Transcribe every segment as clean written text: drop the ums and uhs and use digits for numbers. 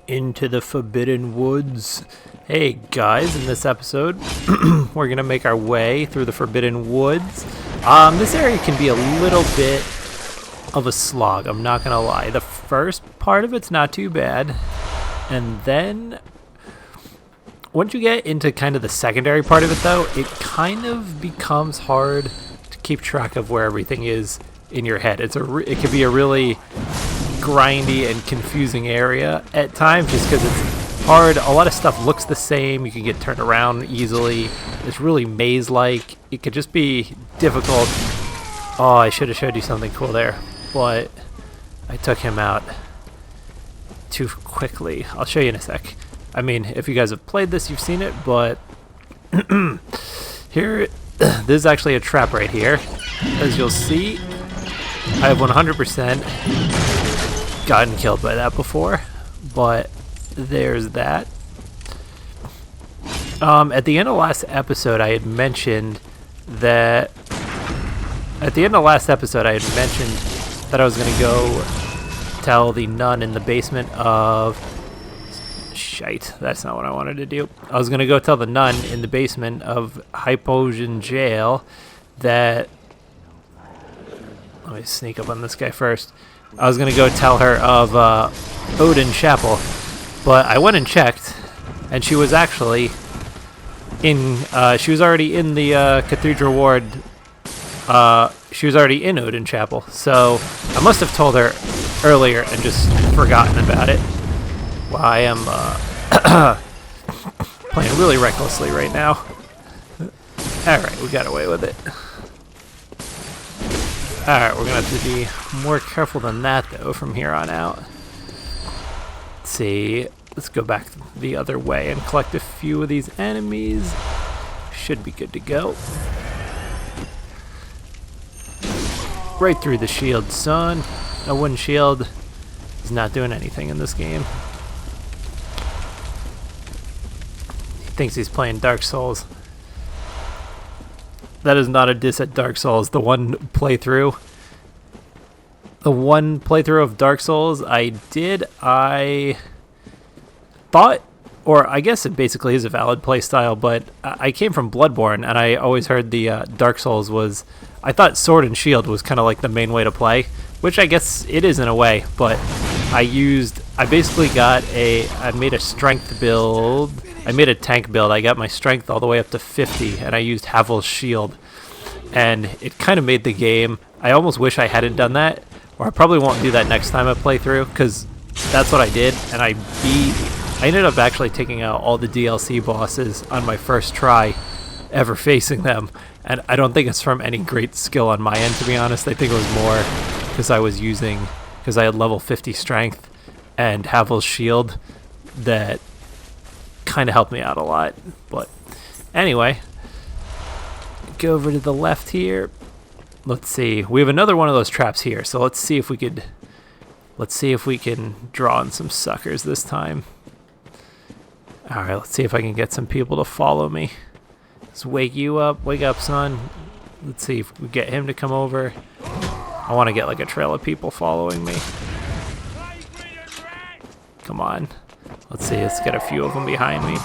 Into the Forbidden Woods. Hey guys, in this episode, we're gonna make our way through the Forbidden Woods. This area can be a little bit of a slog, I'm not gonna lie. The first part of it's not too bad, and then once you get into kind of the secondary part of it though, it kind of becomes hard to keep track of where everything is in your head. It can be a really grindy and confusing area at times just because it's hard. A lot of stuff looks the same. You can get turned around easily. It's really maze-like. It could just be difficult. Oh, I should have showed you something cool there, but I took him out too quickly. I'll show you in a sec. I mean, if you guys have played this, you've seen it, but here, this is actually a trap right here. As you'll see, I have 100% gotten killed by that before, but there's that. At the end of last episode, I had mentioned that I was going to go tell the nun in the basement of... Shite, that's not what I wanted to do. I was going to go tell the nun in the basement of Hypogean Jail that... Let me sneak up on this guy first. I was going to go tell her of Odin Chapel, but I went and checked, and she was actually in, she was already in the Cathedral Ward. She was already in Odin Chapel, so I must have told her earlier and just forgotten about it. Well, I am playing really recklessly right now. Alright, we got away with it. Alright, we're going to have to be more careful than that, though, from here on out. Let's see. Let's go back the other way and collect a few of these enemies. Should be good to go. Right through the shield, son. A wooden shield is not doing anything in this game. He thinks he's playing Dark Souls. That is not a diss at Dark Souls. The one playthrough of Dark Souls I thought, or I guess it basically is a valid playstyle, but I came from Bloodborne, and I always heard the Dark Souls was... I thought Sword and Shield was kind of like the main way to play, which I guess it is in a way, but I made a strength build. I made a tank build. I got my strength all the way up to 50, and I used Havel's Shield. And it kind of made the game... I almost wish I hadn't done that, or I probably won't do that next time I play through, because that's what I did, and I ended up actually taking out all the DLC bosses on my first try ever facing them, and I don't think it's from any great skill on my end, to be honest. I think it was more because I had level 50 strength and Havel's Shield that kind of helped me out a lot. But anyway, go over to the left here. Let's see. We have another one of those traps here, so let's see if we can draw in some suckers this time. All right, let's see if I can get some people to follow me. Let's wake you up. Wake up, son. Let's see if we get him to come over. I want to get like a trail of people following me. Come on. Let's see. Let's get a few of them behind me.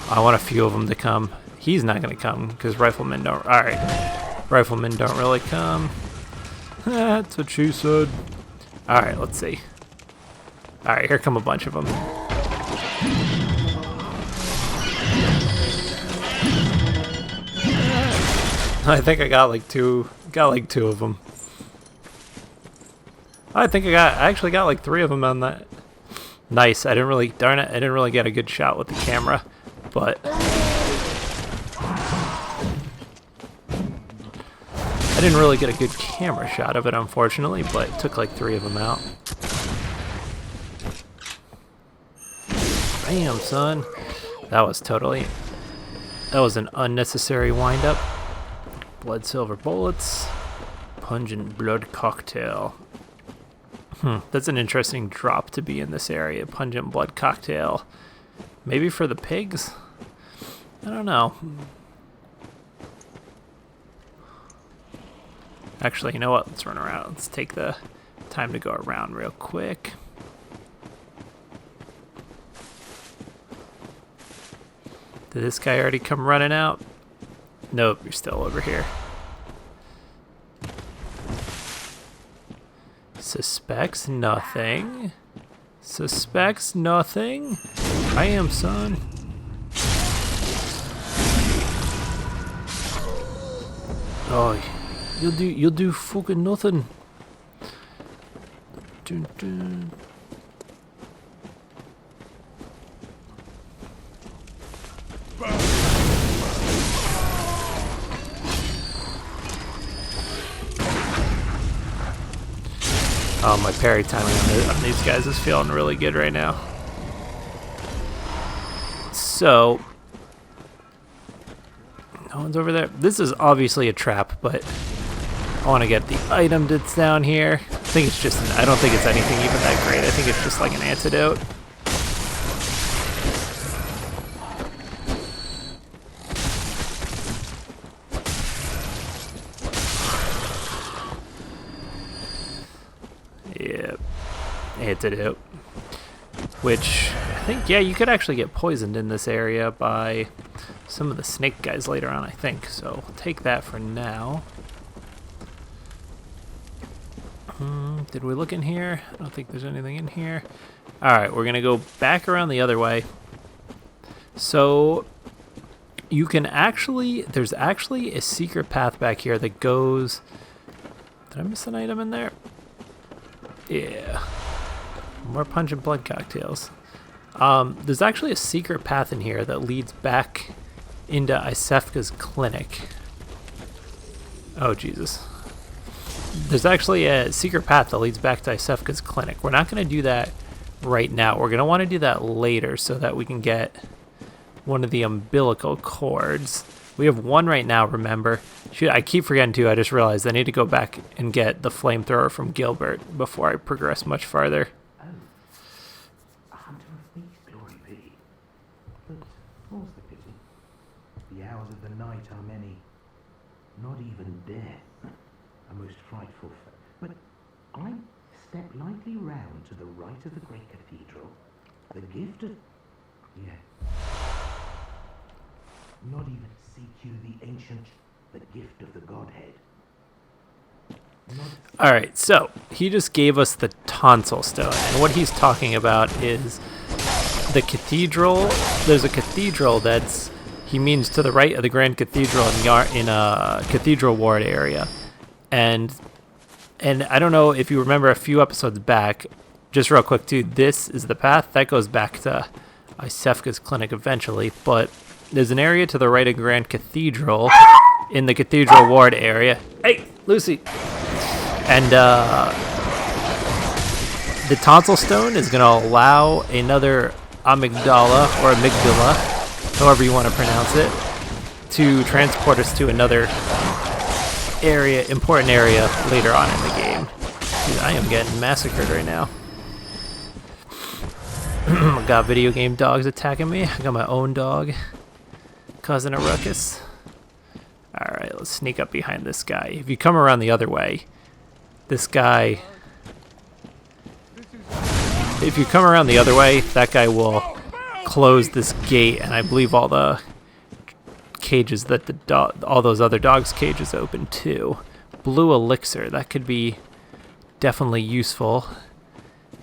I want a few of them to come. He's not going to come because riflemen don't... Alright. Riflemen don't really come. That's what she said. Alright, let's see. Alright, here come a bunch of them. I think I got like two of them. I actually got like 3 of them on that. Nice. Darn it, I didn't really get a good shot with the camera, but I didn't really get a good camera shot of it, unfortunately, but it took like 3 of them out. Bam, son. That was an unnecessary wind-up. Blood silver bullets. Pungent blood cocktail. That's an interesting drop to be in this area. Pungent blood cocktail. Maybe for the pigs? I don't know. Actually, you know what? Let's run around. Let's take the time to go around real quick. Did this guy already come running out? Nope, you're still over here. Suspects nothing. Suspects nothing. I am, son. Oh, you'll do fucking nothing. Dun, dun. Oh, my parry timing on these guys is feeling really good right now. So, no one's over there. This is obviously a trap, but I want to get the item that's down here. I think it's just, I don't think it's anything even that great. I think it's just like an antidote. Yep, antidote. Which, I think, yeah, you could actually get poisoned in this area by some of the snake guys later on, I think. So, we'll take that for now. Did we look in here? I don't think there's anything in here. Alright, we're going to go back around the other way. So, you can actually, there's actually a secret path back here that goes... Did I miss an item in there? Yeah. More pungent blood cocktails. There's actually a secret path in here that leads back into Isefka's clinic. Oh, Jesus. There's actually a secret path that leads back to Isefka's clinic. We're not going to do that right now. We're going to want to do that later so that we can get one of the umbilical cords. We have one right now, remember. Shoot, I keep forgetting too. I just realized I need to go back and get the flamethrower from Gilbert before I progress much farther. Oh, a hunter of beast, glory be. But more's the pity. The hours of the night are many. Not even death. A most frightful but I step lightly round to the right of the great cathedral. The gift of... Yeah. Not even seek you the ancient, the gift of the Godhead. Alright, so he just gave us the tonsil stone, and what he's talking about is the cathedral. There's a cathedral that's, he means to the right of the Grand Cathedral in a Cathedral Ward area. And I don't know if you remember a few episodes back, just real quick too, this is the path that goes back to Isefka's clinic eventually, but there's an area to the right of Grand Cathedral in the Cathedral Ward area. Hey, Lucy! And the tonsil stone is going to allow another amygdala, or amygdala, however you want to pronounce it, to transport us to another area, important area later on in the game. Dude, I am getting massacred right now. I got video game dogs attacking me. I got my own dog causing a ruckus. Alright, let's sneak up behind this guy. If you come around the other way, this guy... If you come around the other way, that guy will close this gate, and I believe all the cages that the all those other dogs' cages open too. Blue elixir, that could be definitely useful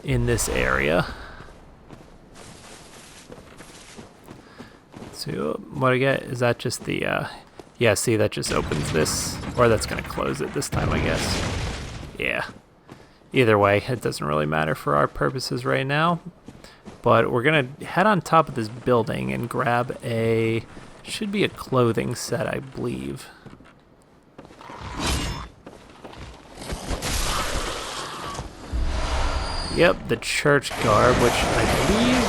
in this area. So what I get, is that just the yeah, see, that just opens this, or that's gonna close it this time, I guess. Yeah, either way, it doesn't really matter for our purposes right now, but we're gonna head on top of this building and grab a, should be a clothing set, I believe. Yep, the church garb, which I believe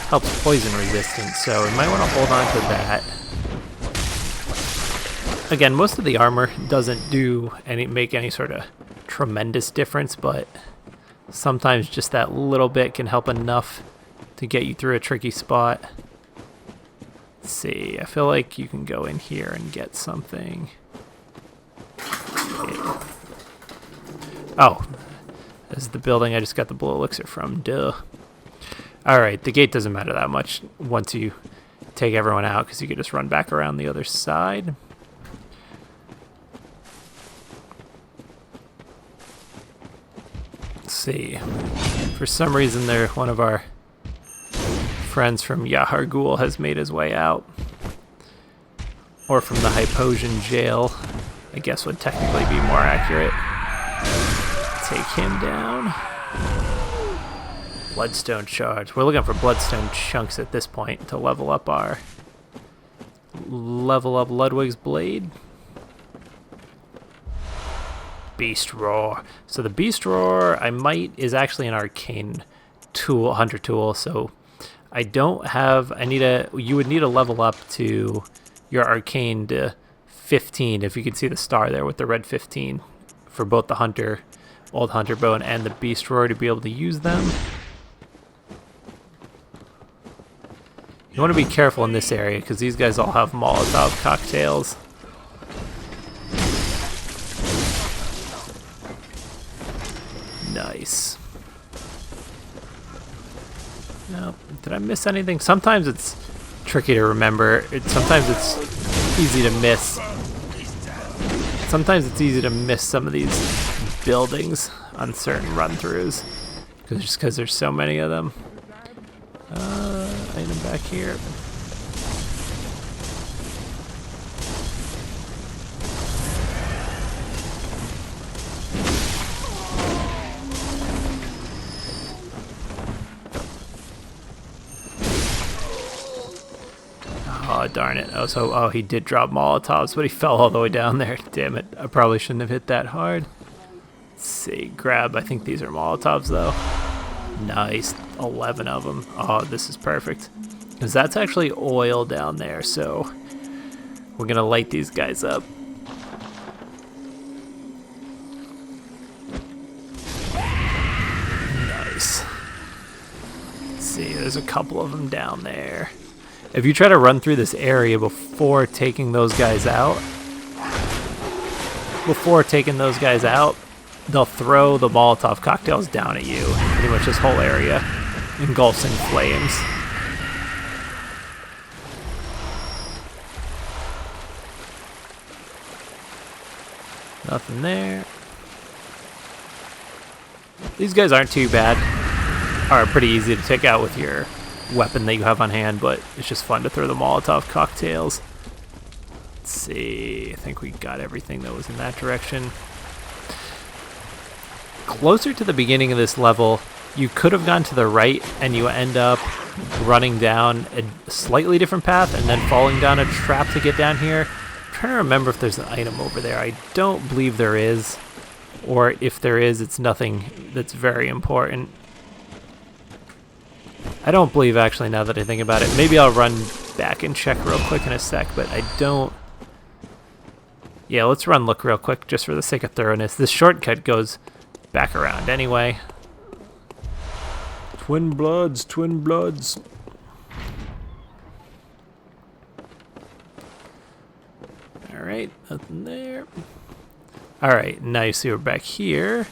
helps poison resistance, so we might want to hold on to that. Again, most of the armor doesn't make any sort of tremendous difference, but sometimes just that little bit can help enough to get you through a tricky spot. Let's see, I feel like you can go in here and get something. Yeah. Oh, this is the building I just got the blue elixir from, duh. Alright, the gate doesn't matter that much once you take everyone out because you could just run back around the other side. Let's see. For some reason there, one of our friends from Yahar'gul has made his way out. Or from the Hypogean jail, I guess would technically be more accurate. Take him down. Bloodstone shards. We're looking for bloodstone chunks at this point to level up Ludwig's blade. Beast roar. So the beast roar is actually an arcane tool, hunter tool, so I don't have, you would need to level up to your arcane to 15, if you can see the star there with the red 15 for both the old hunter bone and the beast roar to be able to use them. You want to be careful in this area because these guys all have Molotov cocktails. Nice. No, did I miss anything? Sometimes it's tricky to remember. Sometimes it's easy to miss. Sometimes it's easy to miss some of these buildings on certain run-throughs, just because there's so many of them. Item back here. Oh, darn it. Oh, he did drop Molotovs, but he fell all the way down there. Damn it. I probably shouldn't have hit that hard. Let's see. Grab. I think these are Molotovs, though. Nice. 11 of them. Oh, this is perfect. Because that's actually oil down there, so we're going to light these guys up. Nice. Let's see. There's a couple of them down there. If you try to run through this area before taking those guys out, they'll throw the Molotov cocktails down at you. Pretty much this whole area engulfs in flames. Nothing there. These guys aren't too bad. Are pretty easy to take out with your weapon that you have on hand, but it's just fun to throw the Molotov cocktails. Let's see. I think we got everything that was in that direction. Closer to the beginning of this level, you could have gone to the right and you end up running down a slightly different path and then falling down a trap to get down here. I'm trying to remember if there's an item over there. I don't believe there is, or if there is, it's nothing that's very important. I don't believe, actually, now that I think about it. Maybe I'll run back and check real quick in a sec, but I don't... Yeah, let's look real quick just for the sake of thoroughness. This shortcut goes back around anyway. Twin bloods, twin bloods. Alright, nothing there. Alright, now you see we're back here.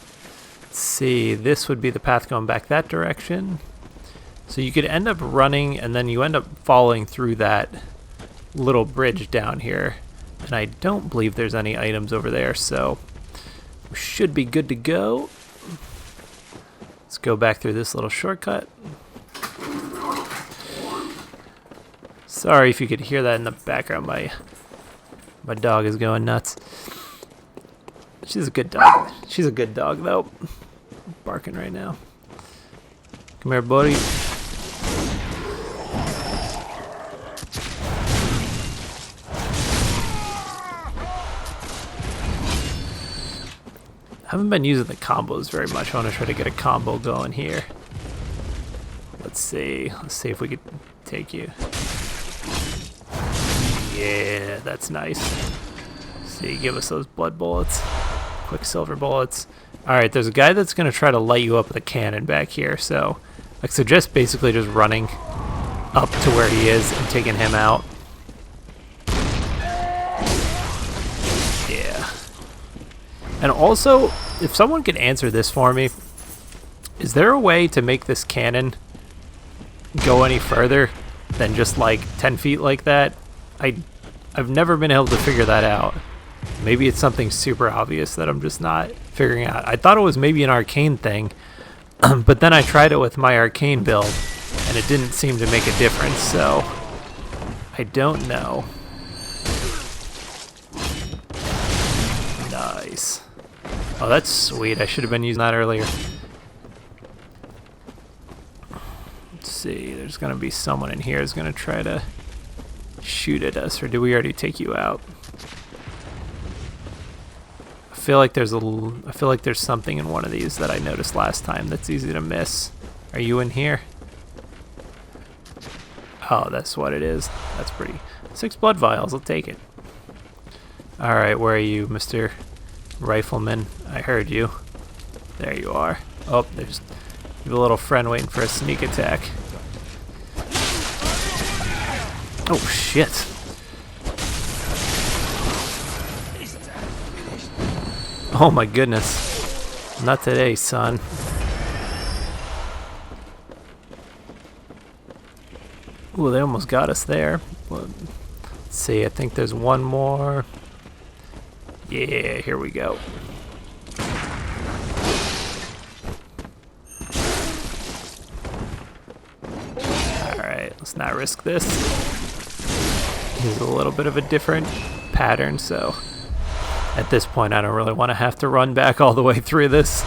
Let's see, this would be the path going back that direction. So you could end up running and then you end up falling through that little bridge down here. And I don't believe there's any items over there, so we should be good to go. Let's go back through this little shortcut. Sorry if you could hear that in the background. My dog is going nuts. She's a good dog. She's a good dog, though. Barking right now. Come here, buddy. I haven't been using the combos very much. I want to try to get a combo going here. Let's see. Let's see if we could take you. Yeah, that's nice. See, give us those blood bullets. Quicksilver bullets. Alright, there's a guy that's going to try to light you up with a cannon back here, so I suggest basically just running up to where he is and taking him out. Yeah. And also, if someone could answer this for me, is there a way to make this cannon go any further than just like 10 feet like that. I've never been able to figure that out. Maybe it's something super obvious that I'm just not figuring out. I thought it was maybe an arcane thing, but then I tried it with my arcane build, and it didn't seem to make a difference, so I don't know. Nice. Oh, that's sweet. I should have been using that earlier. Let's see. There's going to be someone in here who's going to try to shoot at us, or did we already take you out? I feel like there's something in one of these that I noticed last time that's easy to miss. Are you in here? Oh, that's what it is. That's pretty. 6 blood vials. I'll take it. All right, where are you, Mr. Rifleman? I heard you. There you are. Oh, there's you have a little friend waiting for a sneak attack. Oh shit. Oh my goodness. Not today, son. Ooh, they almost got us there. Let's see, I think there's one more. Yeah, here we go. Alright, let's not risk this. Here's a little bit of a different pattern, so at this point I don't really want to have to run back all the way through this.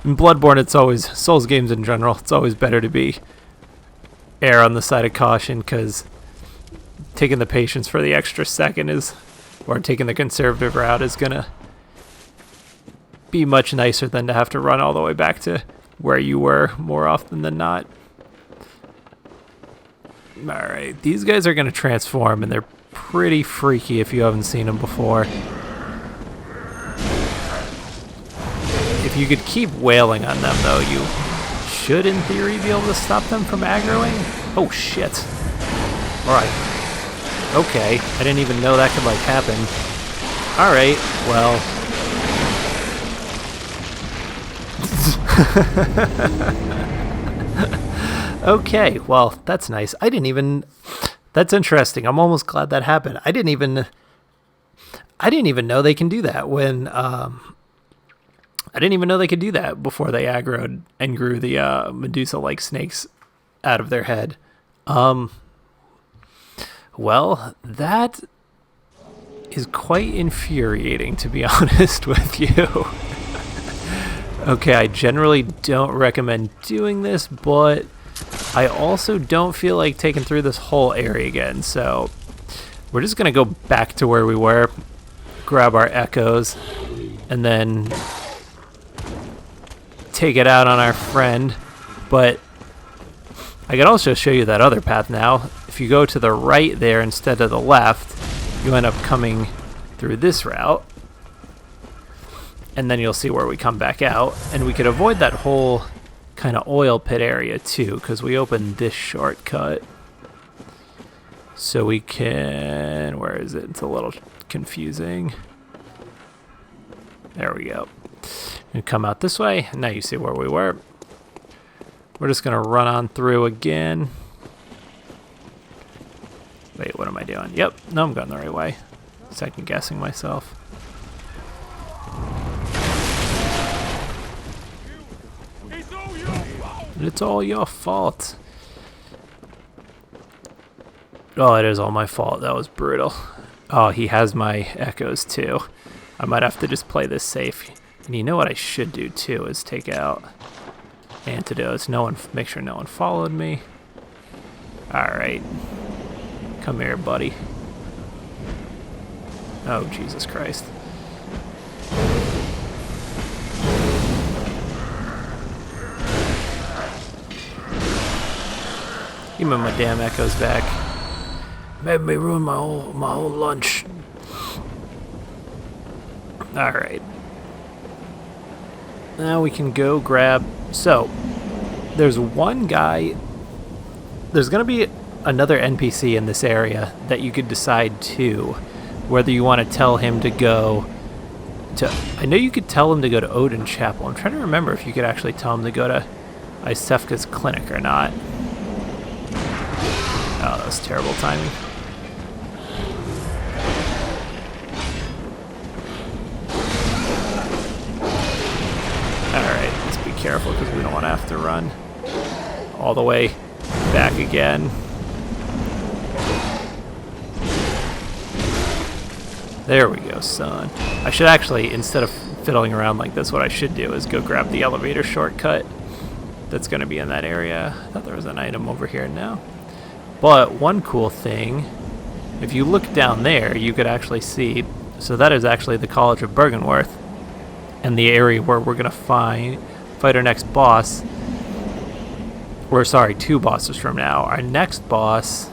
In Bloodborne, it's always, Souls games in general, it's always better to be err on the side of caution, because taking the patience for the extra second is, or taking the conservative route is gonna be much nicer than to have to run all the way back to where you were more often than not. Alright, these guys are gonna transform, and they're pretty freaky if you haven't seen them before. If you could keep wailing on them though, you should in theory be able to stop them from aggroing. Oh shit. Alright. Okay, I didn't even know that could like happen. Alright, well. Okay, well, that's nice. That's interesting. I'm almost glad that happened. I didn't even know they can do that when, I didn't even know they could do that before they aggroed and grew the Medusa-like snakes out of their head. Well, that is quite infuriating, to be honest with you. Okay, I generally don't recommend doing this, but I also don't feel like taking through this whole area again, so we're just going to go back to where we were, grab our echoes, and then take it out on our friend. But I can also show you that other path now. If you go to the right there instead of the left, you end up coming through this route, and then you'll see where we come back out, and we could avoid that whole kind of oil pit area too, because we opened this shortcut. So we can, where is it? It's a little confusing. There we go. And come out this way. Now you see where we were. We're just gonna run on through again. Wait, what am I doing? Yep, no, I'm going the right way. Second guessing myself. It's all your fault. Oh, it is all my fault. That was brutal. Oh, he has my echoes too. I might have to just play this safe. And you know what I should do too is take out antidotes. Make sure no one followed me. Alright. Come here, buddy. Oh, Jesus Christ. Give me my damn echoes back. Made me ruin my whole lunch. Alright. Now we can go grab... So, there's one guy... There's going to be another NPC in this area that you could decide to, whether you want to tell him to go to... I know you could tell him to go to Odin Chapel. I'm trying to remember if you could actually tell him to go to Isefka's clinic or not. Oh, that was terrible timing. Alright, let's be careful because we don't want to have to run all the way back again. There we go, son. I should actually, instead of fiddling around like this, what I should do is go grab the elevator shortcut that's going to be in that area. I thought there was an item over here now. But one cool thing, if you look down there, you could actually see, so that is actually the College of Bergenworth, and the area where we're going to fight our next boss. Or sorry, 2 bosses from now. Our next boss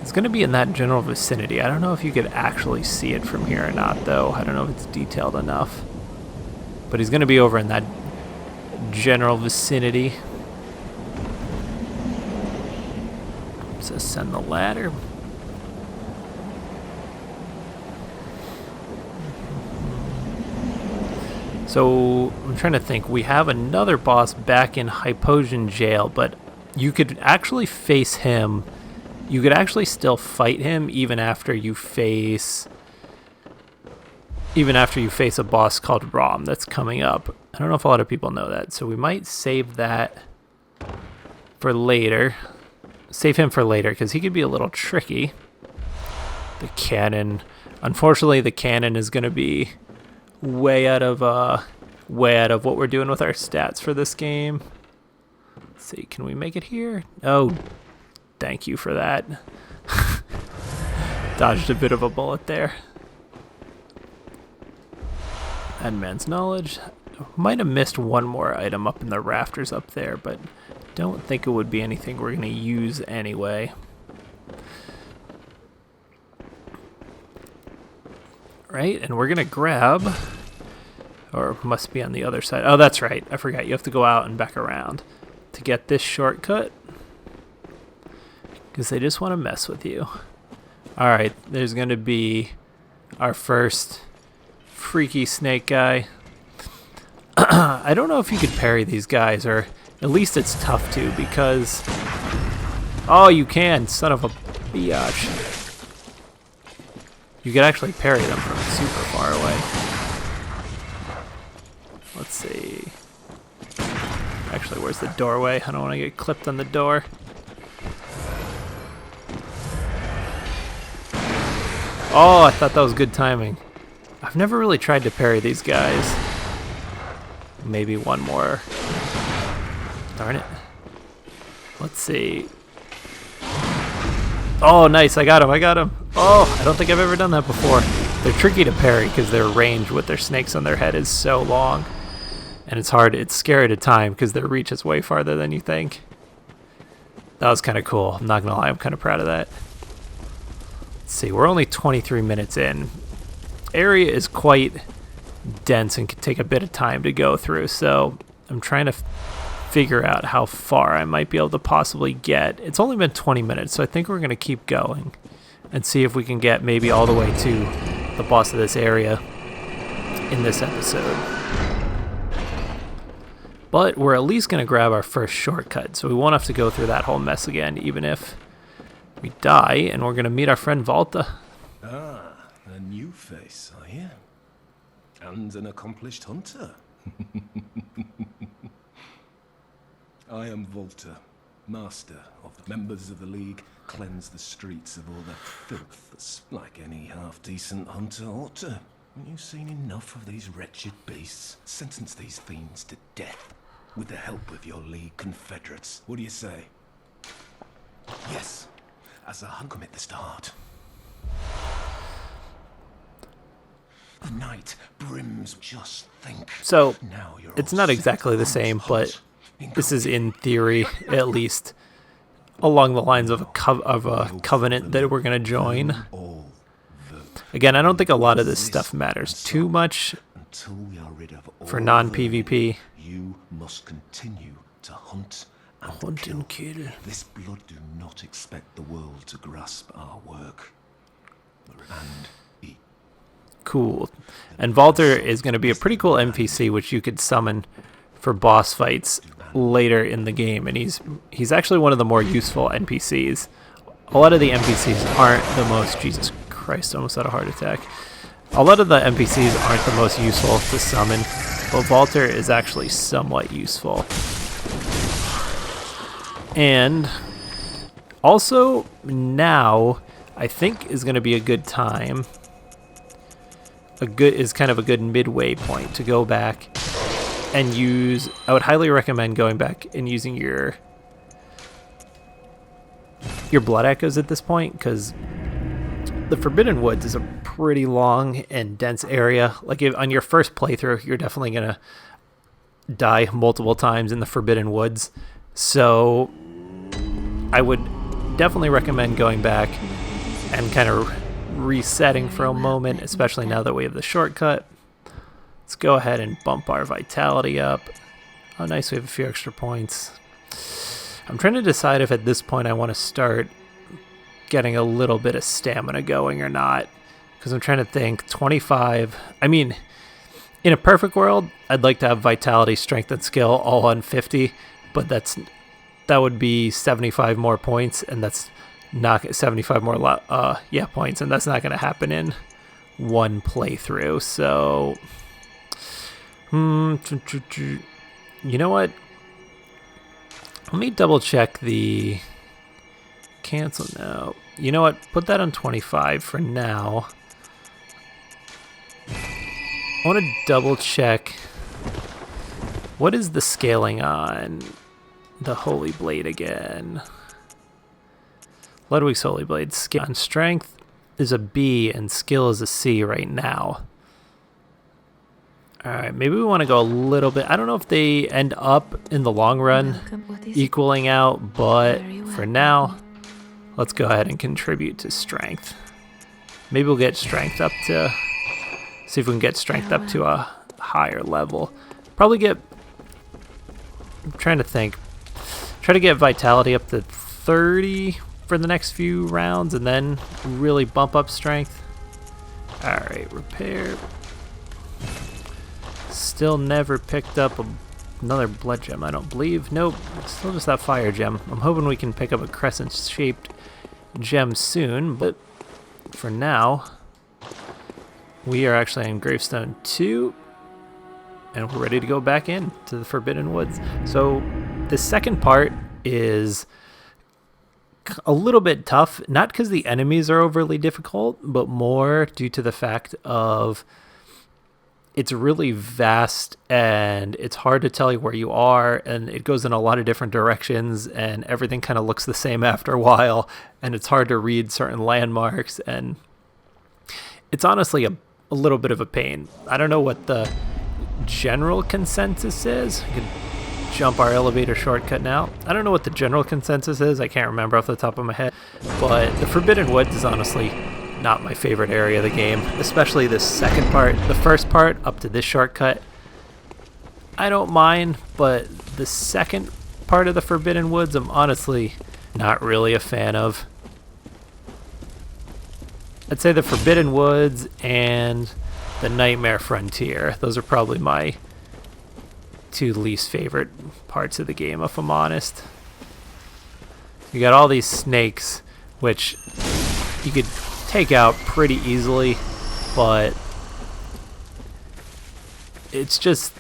is going to be in that general vicinity. I don't know if you could actually see it from here or not, though. I don't know if it's detailed enough. But he's going to be over in that general vicinity. Let's ascend the ladder. So I'm trying to think. We have another boss back in Hypogean Jail, but you could actually face him. You could actually still fight him even after you face a boss called Rom that's coming up. I don't know if a lot of people know that, so we might save that for later. Save him for later because he could be a little tricky. The cannon, unfortunately, the cannon is going to be way out of what we're doing with our stats for this game. Let's see, can we make it here? Oh, thank you for that. Dodged a bit of a bullet there. Advanced knowledge. Might have missed one more item up in the rafters up there, but don't think it would be anything we're going to use anyway. Right, and we're going to grab, or must be on the other side. Oh, that's right. I forgot. You have to go out and back around to get this shortcut because they just want to mess with you. All right, there's going to be our first freaky snake guy. I don't know if you could parry these guys, or at least it's tough to because... Oh, you can, son of a biatch. You could actually parry them from super far away. Let's see. Actually, where's the doorway? I don't want to get clipped on the door. Oh, I thought that was good timing. I've never really tried to parry these guys. Maybe one more. Darn it. Let's see. Oh, nice. I got him. Oh, I don't think I've ever done that before. They're tricky to parry because their range with their snakes on their head is so long. And it's hard. It's scary to time because their reach is way farther than you think. That was kind of cool. I'm not going to lie. I'm kind of proud of that. Let's see. We're only 23 minutes in. Area is quite dense and can take a bit of time to go through. So I'm trying to figure out how far I might be able to possibly get. It's only been 20 minutes, so I think we're going to keep going and see if we can get maybe all the way to the boss of this area in this episode. But we're at least going to grab our first shortcut, so we won't have to go through that whole mess again, even if we die, and we're going to meet our friend Volta. Ah, a new face, are you? And an accomplished hunter. I am Volta, master of the members of the League. Cleanse the streets of all that filth that's like any half-decent hunter ought to. Haven't you seen enough of these wretched beasts? Sentence these fiends to death with the help of your League confederates. What do you say? Yes, as a hunt commit the start. The night brims, just think. So, it's not exactly the same, but this is in theory, at least, along the lines of a covenant that we're going to join. Again, I don't think a lot of this stuff matters too much for non-PvP. You must continue to hunt and kill. This blood do not expect the world to grasp our work. And eat. Cool. And Valter is going to be a pretty cool NPC, which you could summon for boss fights later in the game, and he's actually one of the more useful NPCs a lot of the NPCs aren't the most... Jesus Christ, almost had a heart attack. A lot of the NPCs aren't the most useful to summon, but Volter is actually somewhat useful. And also, now, I think is going to be a good time. Is kind of a good midway point to go back and use... I would highly recommend going back and using your blood echoes at this point, because the Forbidden Woods is a pretty long and dense area. Like on your first playthrough, you're definitely gonna die multiple times in the Forbidden Woods. So I would definitely recommend going back and kind of resetting for a moment, especially now that we have the shortcut. Let's go ahead and bump our vitality up. Oh, nice, we have a few extra points. I'm trying to decide if at this point I want to start getting a little bit of stamina going or not, because I'm trying to think. 25, I mean, in a perfect world I'd like to have vitality, strength, and skill all on 50, but that would be 75 more points, and that's not 75 more points, and that's not going to happen in one playthrough. So you know what, let me double check the cancel now. You know what? Put that on 25 for now. I want to double check. What is the scaling on the Holy Blade again? Ludwig's Holy Blade. Scale on strength is a B and skill is a C right now. Alright, maybe we want to go a little bit... I don't know if they end up in the long run equaling out, but for now, let's go ahead and contribute to strength. Maybe we'll get strength up to... See if we can get strength up to a higher level. Probably get... I'm trying to think. Try to get vitality up to 30 for the next few rounds, and then really bump up strength. Alright, repair... Still never picked up another blood gem, I don't believe. Nope, still just that fire gem. I'm hoping we can pick up a crescent-shaped gem soon, but for now, we are actually in Gravestone 2, and we're ready to go back in to the Forbidden Woods. So the second part is a little bit tough, not because the enemies are overly difficult, but more due to the fact of it's really vast and it's hard to tell you where you are, and it goes in a lot of different directions, and everything kind of looks the same after a while, and it's hard to read certain landmarks, and it's honestly a little bit of a pain. I don't know what the general consensus is. I can jump our elevator shortcut now. I don't know what the general consensus is. I can't remember off the top of my head, but the Forbidden Woods is honestly not my favorite area of the game, especially this second part. The first part up to this shortcut I don't mind, but the second part of the Forbidden Woods I'm honestly not really a fan of. I'd say the Forbidden Woods and the Nightmare Frontier, those are probably my two least favorite parts of the game, if I'm honest. You got all these snakes, which you could take out pretty easily, but it's just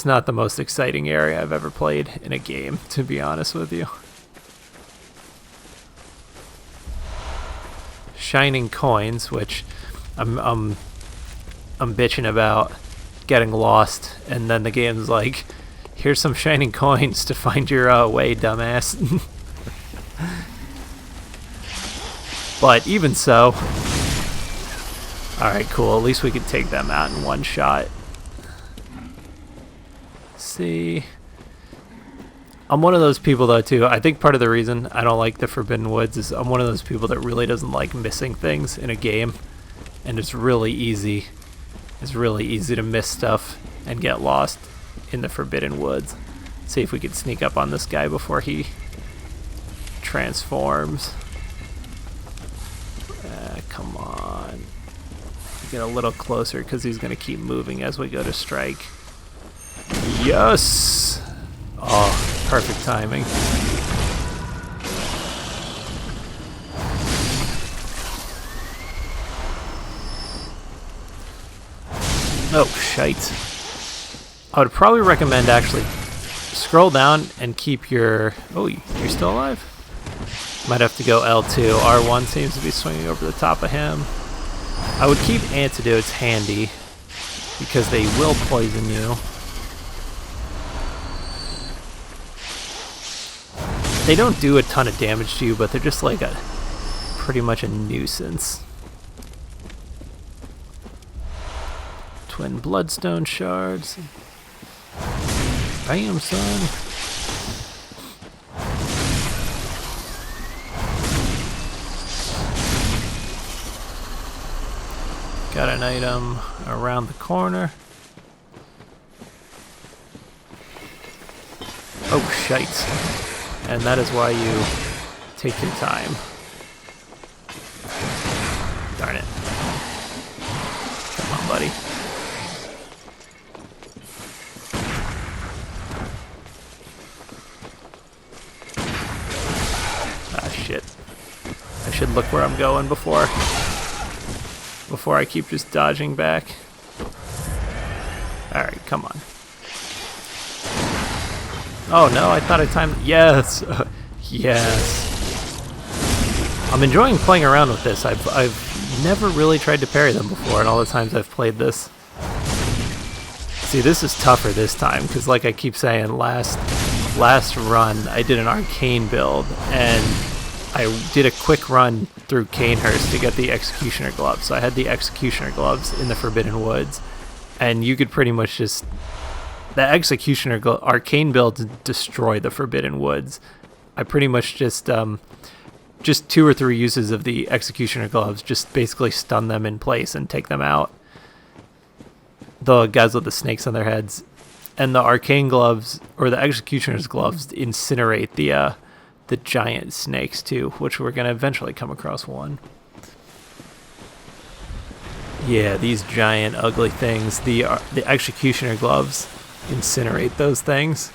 not the most exciting area I've ever played in a game, to be honest with you. Shining coins, which I'm bitching about getting lost, and then the game's like, here's some shining coins to find your way, dumbass. But even so, alright, cool, at least we could take them out in one shot. See, I'm one of those people though too, I think part of the reason I don't like the Forbidden Woods is I'm one of those people that really doesn't like missing things in a game, and it's really easy to miss stuff and get lost in the Forbidden Woods. See if we could sneak up on this guy before he transforms. Come on, get a little closer because he's gonna keep moving as we go to strike. Yes! Oh, perfect timing. Oh, shite. I would probably recommend actually scroll down and keep your... Oh, you're still alive? Might have to go L2. R1 seems to be swinging over the top of him. I would keep antidotes handy because they will poison you. They don't do a ton of damage to you, but they're just like pretty much a nuisance. Twin Bloodstone Shards. Bam, son. Got an item around the corner. Oh, shite. And that is why you take your time. Darn it. Come on, buddy. Ah, shit. I should look where I'm going before I keep just dodging back. Alright, come on. Oh no, I thought I timed... Yes! Yes! I'm enjoying playing around with this. I've never really tried to parry them before in all the times I've played this. See, this is tougher this time, because like I keep saying, last run I did an arcane build, and I did a quick run through Canehurst to get the Executioner gloves. So I had the Executioner gloves in the Forbidden Woods, and you could pretty much just... The Executioner arcane build destroy the Forbidden Woods. I pretty much just 2 or 3 uses of the Executioner gloves just basically stun them in place and take them out. The guys with the snakes on their heads. And the arcane gloves, or the Executioner's gloves, incinerate the giant snakes too, which we're gonna eventually come across one. Yeah, these giant ugly things. The Executioner gloves incinerate those things.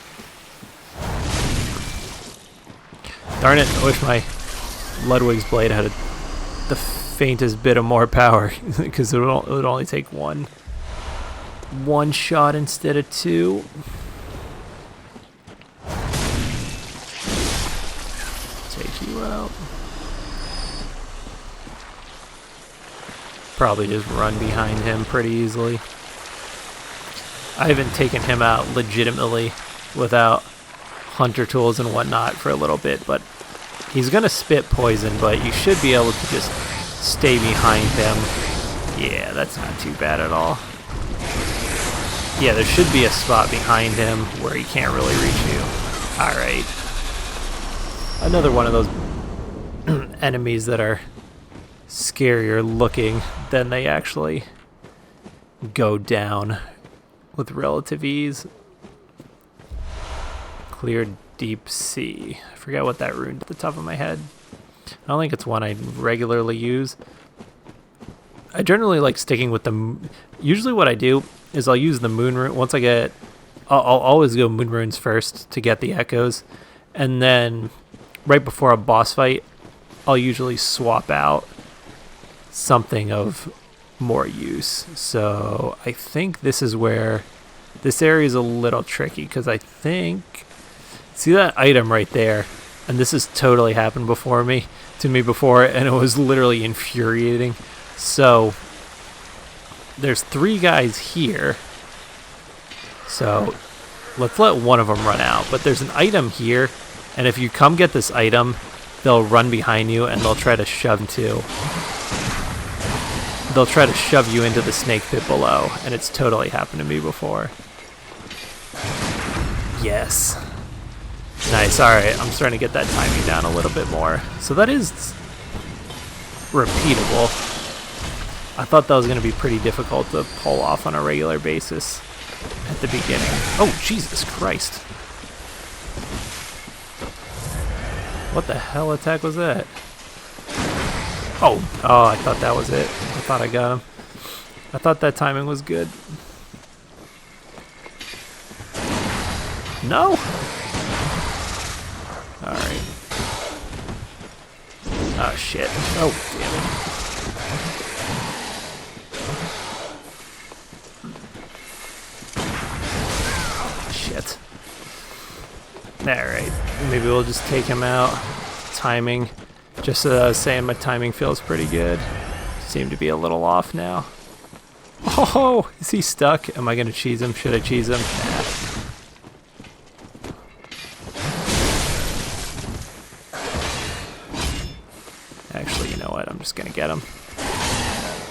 Darn it, I wish my Ludwig's blade had the faintest bit of more power, because it would only take one shot instead of 2. Take you out. Probably just run behind him pretty easily. I haven't taken him out legitimately without hunter tools and whatnot for a little bit, but he's gonna spit poison, but you should be able to just stay behind him. Yeah, that's not too bad at all. Yeah, there should be a spot behind him where he can't really reach you. Alright. Another one of those enemies that are scarier looking than they actually go down with relative ease. Clear deep sea. I forget what that rune at the top of my head. I don't think it's one I regularly use. I generally like sticking with the... Usually what I do is I'll use the moon rune. Once I get... I'll always go moon runes first to get the echoes. And then right before a boss fight, I'll usually swap out something of more use. So I think this is where this area is a little tricky, because I think... See that item right there? And this has totally happened to me before, and it was literally infuriating. So there's 3 guys here. So let's let one of them run out. But there's an item here, and if you come get this item, they'll run behind you and they'll try to shove you into the snake pit below, and it's totally happened to me before. Yes. Nice, alright, I'm starting to get that timing down a little bit more. So that is repeatable. I thought that was going to be pretty difficult to pull off on a regular basis at the beginning. Oh, Jesus Christ. What the hell attack was that? Oh, I thought that was it. I thought I got him. I thought that timing was good. No? Alright. Oh, shit. Oh, damn Alright, maybe we'll just take him out. Timing. Just as I was saying, my timing feels pretty good. Seem to be a little off now. Oh, is he stuck? Am I going to cheese him? Should I cheese him? Nah. Actually, you know what? I'm just going to get him.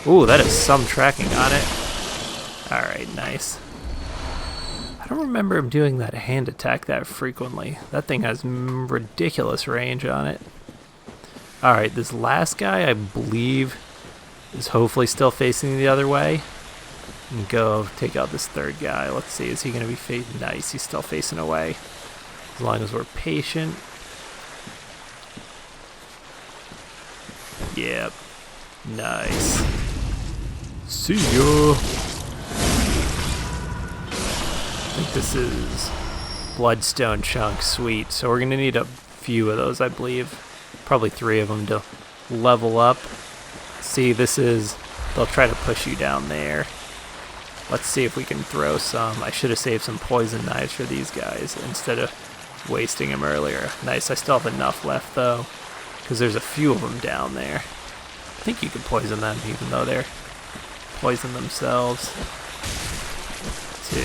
Ooh, that is some tracking on it. Alright, nice. I don't remember him doing that hand attack that frequently. That thing has ridiculous range on it. Alright, this last guy, I believe, is hopefully still facing the other way. And go take out this third guy. Let's see, is he going to be facing? Nice, he's still facing away. As long as we're patient. Yep. Nice. See ya. I think this is Bloodstone chunk. Sweet. So we're going to need a few of those, I believe. Probably 3 of them to level up. See, this is... They'll try to push you down there. Let's see if we can throw some. I should have saved some poison knives for these guys instead of wasting them earlier. Nice. I still have enough left, though, because there's a few of them down there. I think you can poison them, even though they're poison themselves. 2.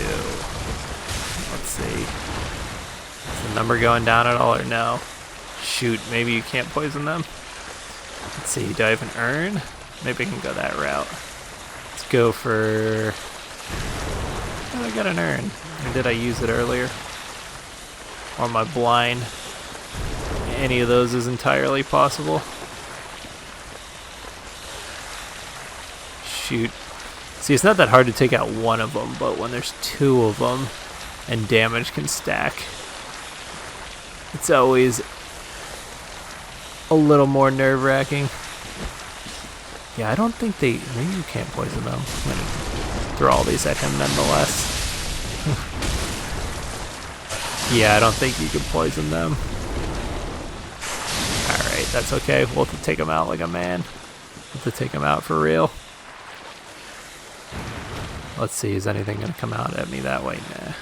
Let's see. Is the number going down at all or no? Shoot, maybe you can't poison them. Let's see, do I have an urn? Maybe I can go that route. Let's go for... Oh, I got an urn. Or did I use it earlier? Or am I blind? Any of those is entirely possible. Shoot. See, it's not that hard to take out one of them, but when there's 2 of them and damage can stack, it's always a little more nerve-wracking. Yeah, I don't think they... Maybe you can't poison them. I'm going to throw all these at him nonetheless. Yeah, I don't think you can poison them. Alright, that's okay. We'll have to take him out like a man. We'll have to take him out for real. Let's see, is anything going to come out at me that way? Nah.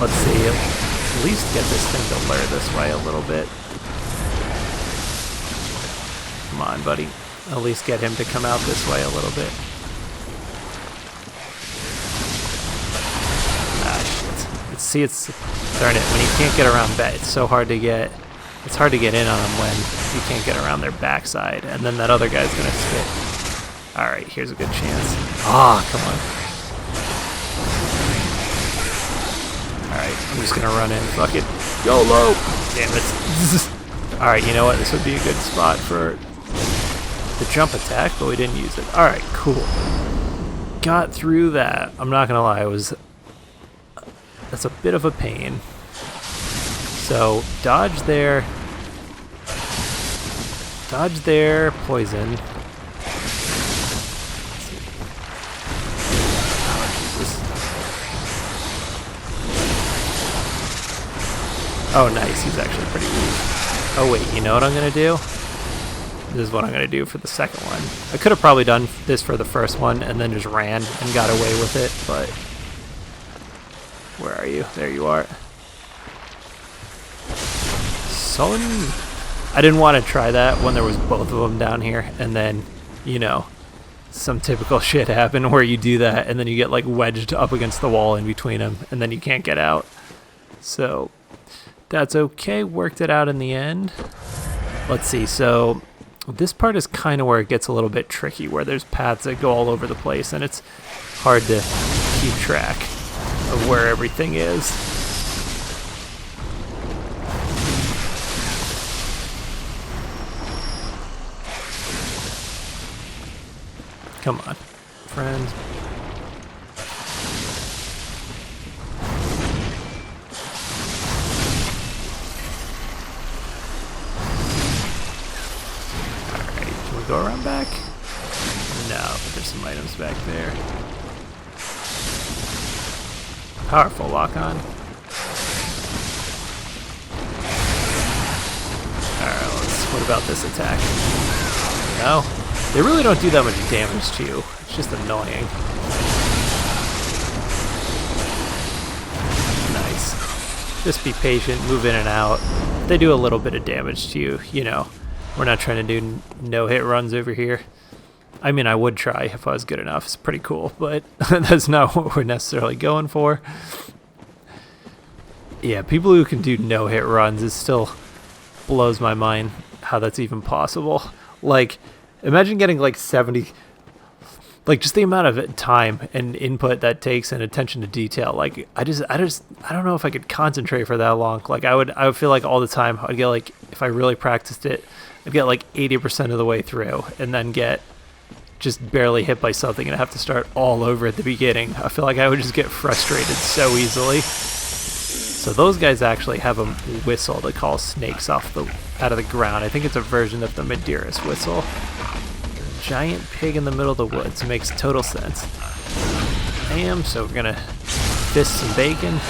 Let's see, at least get this thing to lure this way a little bit. Come on, buddy. At least get him to come out this way a little bit. Ah, shit. See, it's... Darn it, when you can't get around back, it's so hard to get... It's hard to get in on them when you can't get around their backside, and then that other guy's gonna spit. Alright, here's a good chance. Ah, come on. Alright, I'm just gonna run in. Fuck it. YOLO! Damn it. Alright, you know what? This would be a good spot for the jump attack, but we didn't use it. Alright, cool. Got through that. I'm not gonna lie, that's a bit of a pain. So, dodge there, poison. Oh, nice, he's actually pretty weak. Oh wait, you know what I'm gonna do? This is what I'm gonna do for the second one. I could have probably done this for the first one and then just ran and got away with it, but... Where are you? There you are. I didn't want to try that when there was both of them down here, and then, you know, some typical shit happened where you do that and then you get like wedged up against the wall in between them and then you can't get out. So that's okay, worked it out in the end. Let's see, so this part is kind of where it gets a little bit tricky, where there's paths that go all over the place and it's hard to keep track of where everything is. Come on, friends. Alright, can we go around back? No, but there's some items back there. Powerful lock-on. Alright, what about this attack? No? They really don't do that much damage to you. It's just annoying. Just be patient, move in and out. If they do a little bit of damage to you, you know, we're not trying to do no-hit runs over here. I mean, I would try if I was good enough. It's pretty cool, but that's not what we're necessarily going for. Yeah, people who can do no-hit runs, it still blows my mind how that's even possible. Like, imagine getting like 70, like just the amount of time and input that takes and attention to detail. Like, I don't know if I could concentrate for that long. Like, I would feel like all the time I'd get like, if I really practiced it, I'd get like 80% of the way through and then get just barely hit by something and I have to start all over at the beginning. I feel like I would just get frustrated so easily. So those guys actually have a whistle to call snakes out of the ground. I think it's a version of the Madeira's whistle. Giant pig in the middle of the woods. Makes total sense. So we're gonna fist some bacon.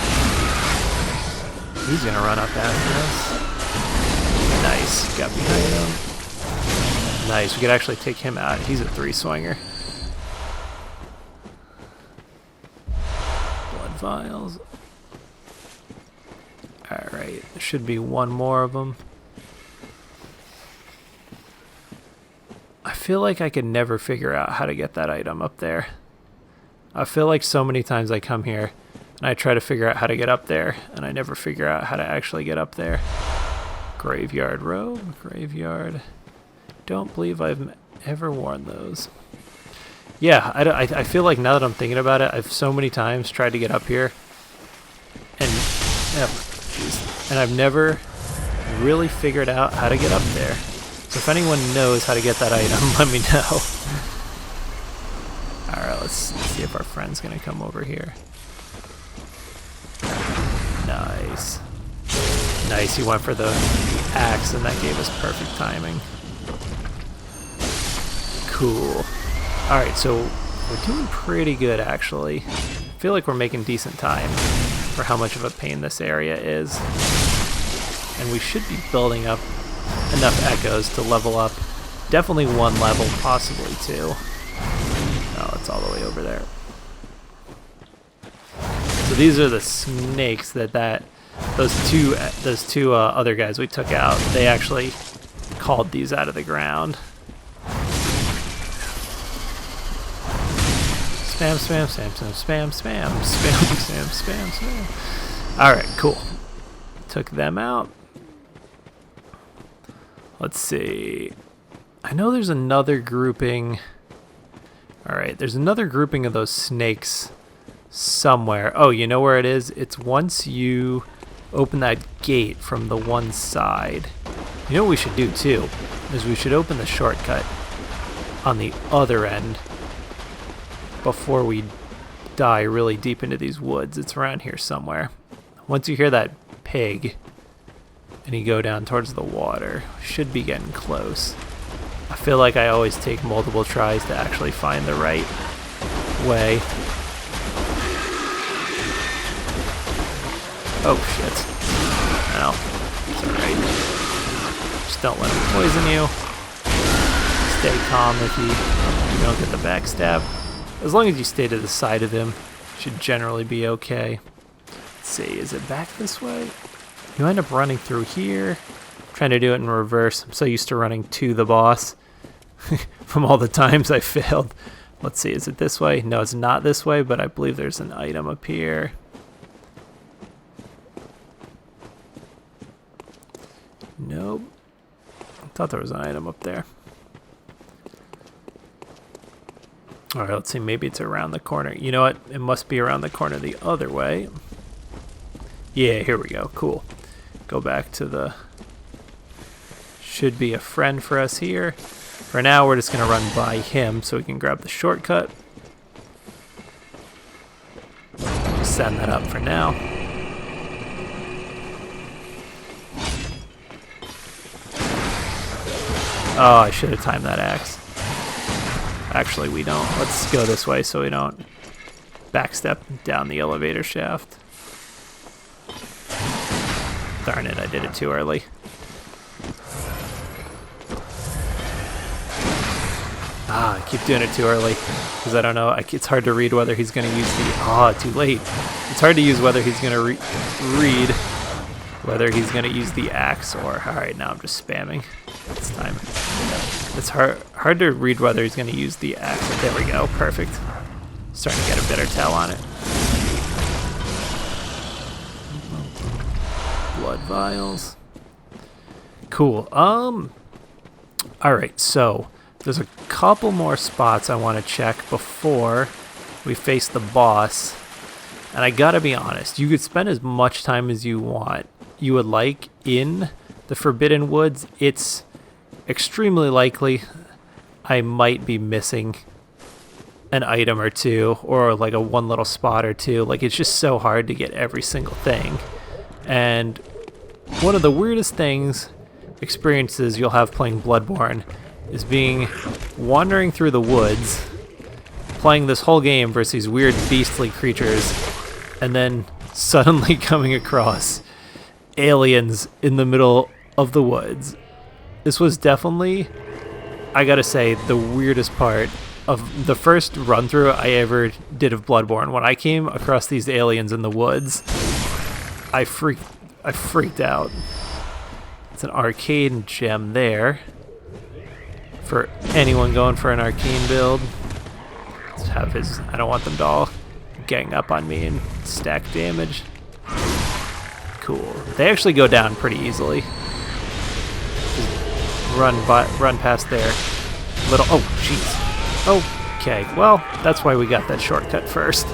He's gonna run up after us. Nice. Got behind him. Nice. We could actually take him out. He's a 3-swinger. Blood vials. Alright, there should be one more of them. I feel like I could never figure out how to get that item up there. I feel like so many times I come here and I try to figure out how to get up there and I never figure out how to actually get up there. Graveyard robe, graveyard. Don't believe I've ever worn those. Yeah, I feel like now that I'm thinking about it, I've so many times tried to get up here and and I've never really figured out how to get up there. So if anyone knows how to get that item, let me know. Alright, let's see if our friend's gonna come over here. Nice. Nice, he went for the axe and that gave us perfect timing. Cool. Alright, so we're doing pretty good actually. I feel like we're making decent time for how much of a pain this area is. And we should be building up enough echoes to level up definitely 1 level, possibly 2. Oh, it's all the way over there. So these are the snakes those two other guys we took out. They actually called these out of the ground. Spam, spam, spam, spam, spam, spam, spam, spam, spam, spam. Alright, cool. Took them out. Let's see. I know there's another grouping. Alright, there's another grouping of those snakes somewhere. Oh, you know where it is? It's once you open that gate from the one side. You know what we should do too? Is we should open the shortcut on the other end before we die really deep into these woods. It's around here somewhere. Once you hear that pig and you go down towards the water, should be getting close. I feel like I always take multiple tries to actually find the right way. Oh shit. No, it's alright. Just don't let him poison you. Stay calm if you don't get the backstab. As long as you stay to the side of him, should generally be okay. Let's see, is it back this way? You end up running through here. I'm trying to do it in reverse. I'm so used to running to the boss from all the times I failed. Let's see, is it this way? No, it's not this way, but I believe there's an item up here. Nope. I thought there was an item up there. Alright, let's see, maybe it's around the corner. You know what? It must be around the corner the other way. Yeah, here we go. Cool. Go back to the... Should be a friend for us here. For now, we're just going to run by him so we can grab the shortcut. Just send that up for now. Oh, I should have timed that axe. Actually, we don't. Let's go this way so we don't backstep down the elevator shaft. Darn it, I did it too early. Ah, I keep doing it too early because I don't know. It's hard to read whether he's going to use the... Ah, too late. It's hard to use whether he's going to read whether he's going to use the axe or... Alright, now I'm just spamming. This time. It's hard to read whether he's going to use the axe. There we go. Perfect. Starting to get a better tell on it. Blood vials. Cool. Alright, so there's a couple more spots I want to check before we face the boss. And I gotta be honest, you could spend as much time as you would like in the Forbidden Woods. It's extremely likely I might be missing an item or two, or like a one little spot or two. Like, it's just so hard to get every single thing. And one of the weirdest experiences you'll have playing Bloodborne is wandering through the woods, playing this whole game versus these weird beastly creatures, and then suddenly coming across aliens in the middle of the woods. This was definitely, I gotta say, the weirdest part of the first run through I ever did of Bloodborne. When I came across these aliens in the woods, I freaked out. It's an arcane gem there for anyone going for an arcane build. Let's have his, I don't want them to all gang up on me and stack damage. Cool. They actually go down pretty easily. Just run past there. Little, oh jeez. Okay, well, that's why we got that shortcut first.